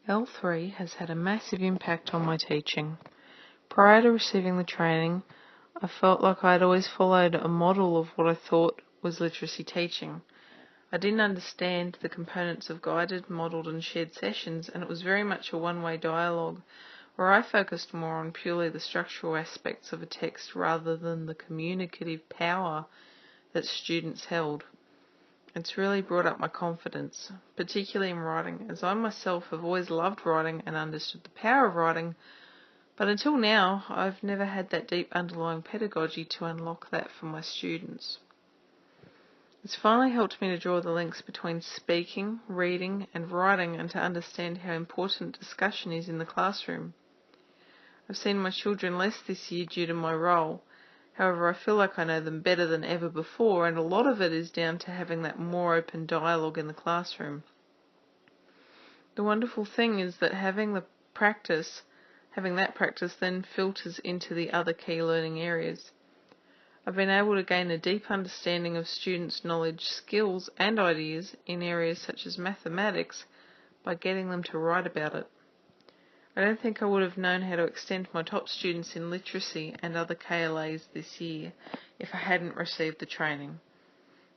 L3 has had a massive impact on my teaching. Prior to receiving the training, I felt like I had always followed a model of what I thought was literacy teaching. I didn't understand the components of guided, modelled and shared sessions, and it was very much a one-way dialogue where I focused more on purely the structural aspects of a text rather than the communicative power that students held. It's really brought up my confidence, particularly in writing, as I myself have always loved writing and understood the power of writing, but until now I've never had that deep underlying pedagogy to unlock that for my students. It's finally helped me to draw the links between speaking, reading and writing and to understand how important discussion is in the classroom. I've seen my children less this year due to my role. However, I feel like I know them better than ever before, and a lot of it is down to having that more open dialogue in the classroom. The wonderful thing is that having that practice then filters into the other key learning areas. I've been able to gain a deep understanding of students' knowledge, skills and ideas in areas such as mathematics by getting them to write about it. I don't think I would have known how to extend my top students in literacy and other KLAs this year if I hadn't received the training.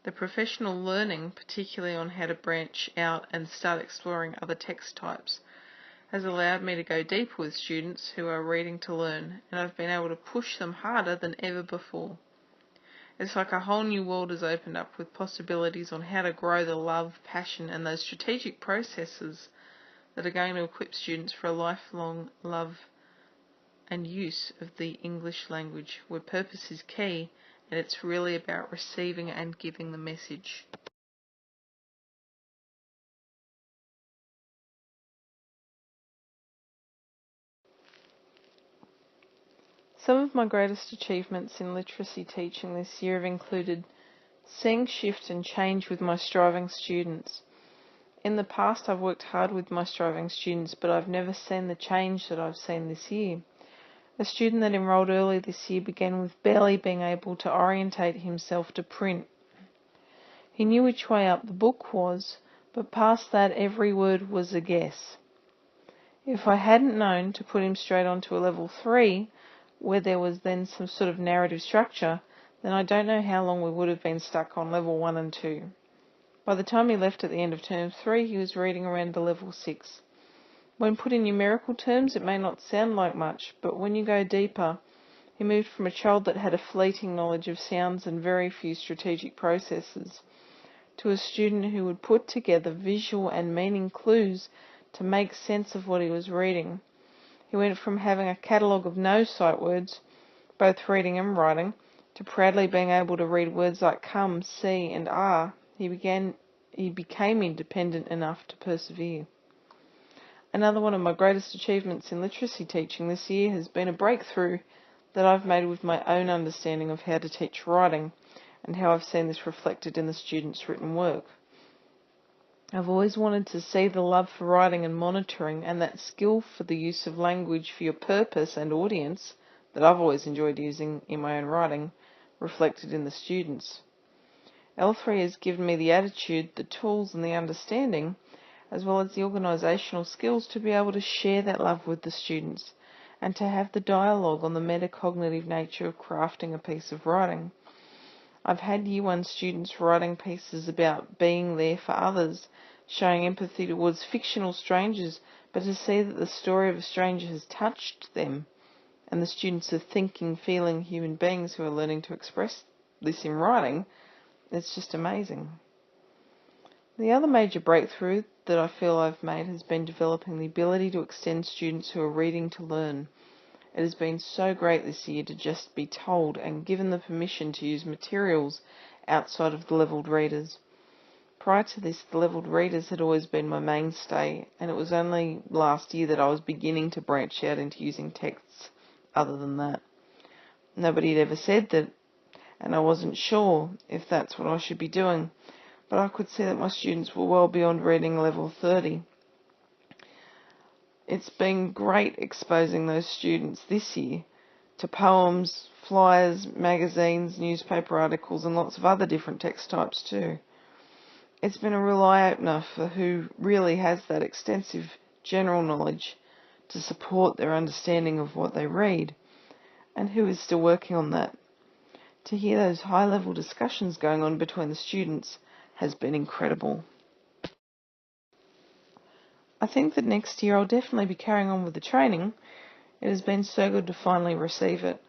The professional learning, particularly on how to branch out and start exploring other text types, has allowed me to go deeper with students who are reading to learn, and I've been able to push them harder than ever before. It's like a whole new world has opened up with possibilities on how to grow the love, passion and those strategic processes that are going to equip students for a lifelong love and use of the English language, where purpose is key and it's really about receiving and giving the message. Some of my greatest achievements in literacy teaching this year have included seeing shift and change with my striving students. In the past, I've worked hard with my striving students, but I've never seen the change that I've seen this year. A student that enrolled early this year began with barely being able to orientate himself to print. He knew which way up the book was, but past that every word was a guess. If I hadn't known to put him straight onto a level 3, where there was then some sort of narrative structure, then I don't know how long we would have been stuck on level 1 and 2. By the time he left at the end of term 3, he was reading around the level 6. When put in numerical terms, it may not sound like much, but when you go deeper, he moved from a child that had a fleeting knowledge of sounds and very few strategic processes to a student who would put together visual and meaning clues to make sense of what he was reading. He went from having a catalogue of no sight words, both reading and writing, to proudly being able to read words like come, see and are. He became independent enough to persevere. Another one of my greatest achievements in literacy teaching this year has been a breakthrough that I've made with my own understanding of how to teach writing and how I've seen this reflected in the students' written work. I've always wanted to see the love for writing and monitoring and that skill for the use of language for your purpose and audience that I've always enjoyed using in my own writing reflected in the students. L3 has given me the attitude, the tools and the understanding, as well as the organisational skills to be able to share that love with the students and to have the dialogue on the metacognitive nature of crafting a piece of writing. I've had Year 1 students writing pieces about being there for others, showing empathy towards fictional strangers, but to see that the story of a stranger has touched them, and the students are thinking, feeling human beings who are learning to express this in writing, it's just amazing. The other major breakthrough that I feel I've made has been developing the ability to extend students who are reading to learn. It has been so great this year to just be told and given the permission to use materials outside of the levelled readers. Prior to this, the levelled readers had always been my mainstay, and it was only last year that I was beginning to branch out into using texts other than that. Nobody had ever said that, and I wasn't sure if that's what I should be doing, but I could see that my students were well beyond reading level 30. It's been great exposing those students this year to poems, flyers, magazines, newspaper articles and lots of other different text types too. It's been a real eye-opener for who really has that extensive general knowledge to support their understanding of what they read, and who is still working on that. To hear those high-level discussions going on between the students has been incredible. I think that next year I'll definitely be carrying on with the training. It has been so good to finally receive it.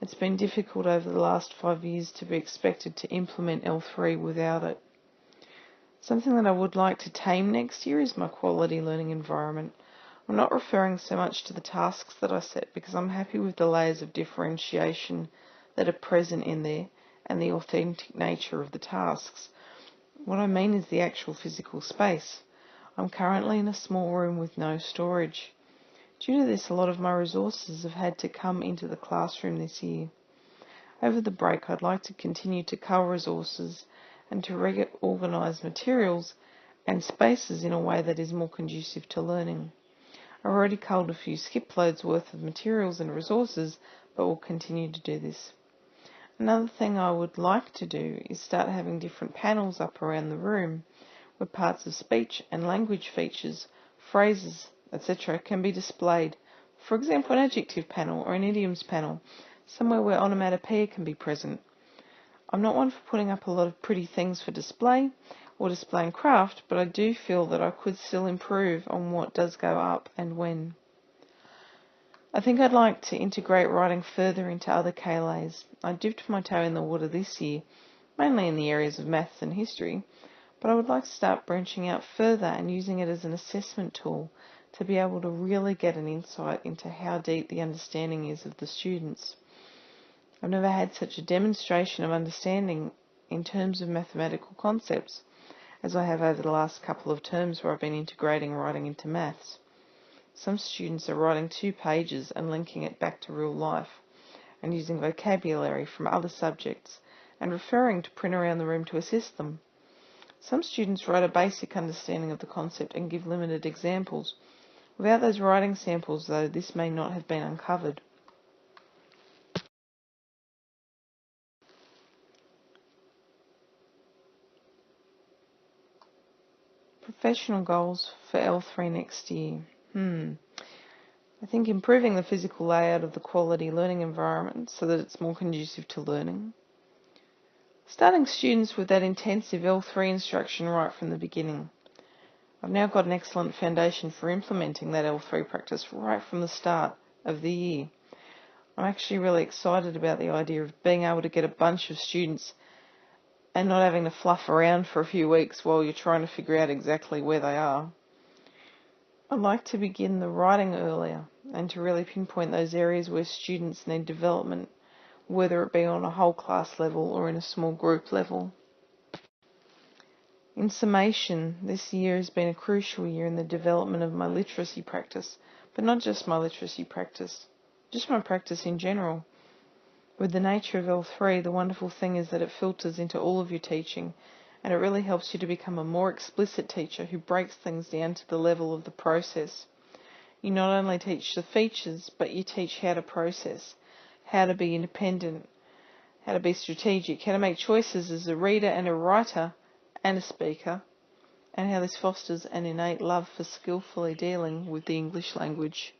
It's been difficult over the last 5 years to be expected to implement L3 without it. Something that I would like to tame next year is my quality learning environment. I'm not referring so much to the tasks that I set because I'm happy with the layers of differentiation that are present in there and the authentic nature of the tasks. What I mean is the actual physical space. I'm currently in a small room with no storage. Due to this, a lot of my resources have had to come into the classroom this year. Over the break, I'd like to continue to cull resources and to organise materials and spaces in a way that is more conducive to learning. I've already culled a few skip loads worth of materials and resources, but will continue to do this. Another thing I would like to do is start having different panels up around the room where parts of speech and language features, phrases, etc. can be displayed. For example, an adjective panel or an idioms panel, somewhere where onomatopoeia can be present. I'm not one for putting up a lot of pretty things for display or displaying craft, but I do feel that I could still improve on what does go up and when. I think I'd like to integrate writing further into other KLAs. I dipped my toe in the water this year, mainly in the areas of maths and history, but I would like to start branching out further and using it as an assessment tool to be able to really get an insight into how deep the understanding is of the students. I've never had such a demonstration of understanding in terms of mathematical concepts as I have over the last couple of terms where I've been integrating writing into maths. Some students are writing 2 pages and linking it back to real life and using vocabulary from other subjects and referring to print around the room to assist them. Some students write a basic understanding of the concept and give limited examples. Without those writing samples, though, this may not have been uncovered. Professional goals for L3 next year. I think improving the physical layout of the quality learning environment so that it's more conducive to learning. Starting students with that intensive L3 instruction right from the beginning. I've now got an excellent foundation for implementing that L3 practice right from the start of the year. I'm actually really excited about the idea of being able to get a bunch of students and not having to fluff around for a few weeks while you're trying to figure out exactly where they are. I'd like to begin the writing earlier and to really pinpoint those areas where students need development, whether it be on a whole class level or in a small group level. In summation, this year has been a crucial year in the development of my literacy practice, but not just my literacy practice, just my practice in general. With the nature of L3, the wonderful thing is that it filters into all of your teaching, and it really helps you to become a more explicit teacher who breaks things down to the level of the process. You not only teach the features, but you teach how to process, how to be independent, how to be strategic, how to make choices as a reader and a writer and a speaker, and how this fosters an innate love for skillfully dealing with the English language.